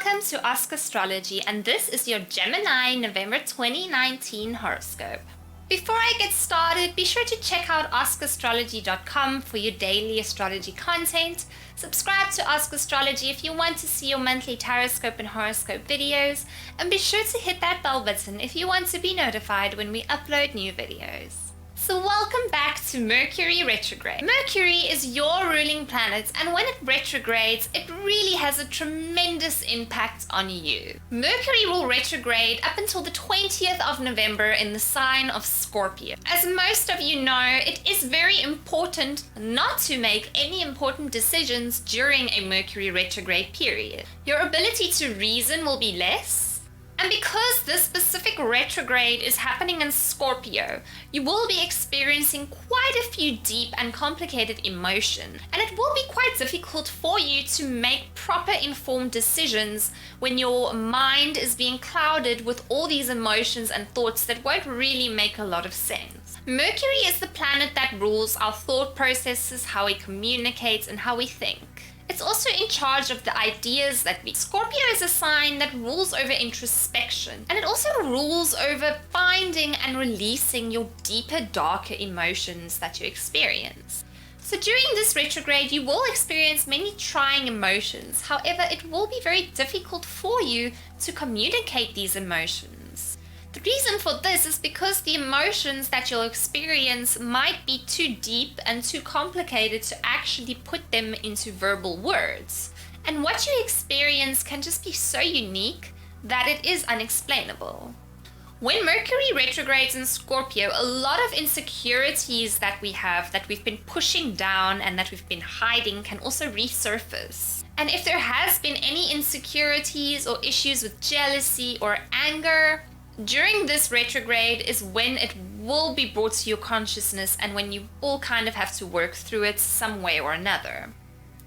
Welcome to Ask Astrology, and this is your Gemini November 2019 horoscope. Before I get started, be sure to check out askastrology.com for your daily astrology content. Subscribe to Ask Astrology if you want to see your monthly taroscope and horoscope videos, and be sure to hit that bell button if you want to be notified when we upload new videos. So welcome back to Mercury retrograde. Mercury is your ruling planet, and when it retrogrades, it really has a tremendous impact on you. Mercury will retrograde up until the 20th of November in the sign of Scorpio. As most of you know, it is very important not to make any important decisions during a Mercury retrograde period. Your ability to reason will be less. And because this specific retrograde is happening in Scorpio, you will be experiencing quite a few deep and complicated emotions, and it will be quite difficult for you to make proper informed decisions when your mind is being clouded with all these emotions and thoughts that won't really make a lot of sense. Mercury is the planet that rules our thought processes, how we communicate, and how we think. It's also in charge of the ideas that we... Scorpio is a sign that rules over introspection, and it also rules over finding and releasing your deeper, darker emotions that you experience. So during this retrograde, you will experience many trying emotions. However, it will be very difficult for you to communicate these emotions. The reason for this is because the emotions that you'll experience might be too deep and too complicated to actually put them into verbal words. And what you experience can just be so unique that it is unexplainable. When Mercury retrogrades in Scorpio, a lot of insecurities that we have, that we've been pushing down and that we've been hiding, can also resurface. And if there has been any insecurities or issues with jealousy or anger, during this retrograde is when it will be brought to your consciousness and when you will kind of have to work through it some way or another.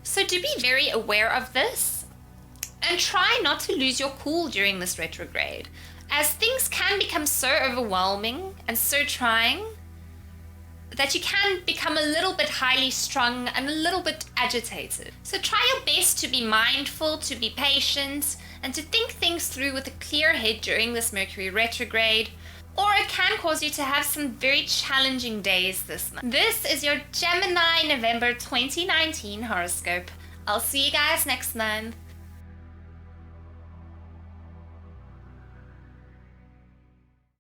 So do be very aware of this and try not to lose your cool during this retrograde, as things can become so overwhelming and so trying that you can become a little bit highly strung and a little bit agitated. So try your best to be mindful, to be patient, and to think things through with a clear head during this Mercury retrograde, or it can cause you to have some very challenging days this month. This is your Gemini November 2019 horoscope. I'll see you guys next month.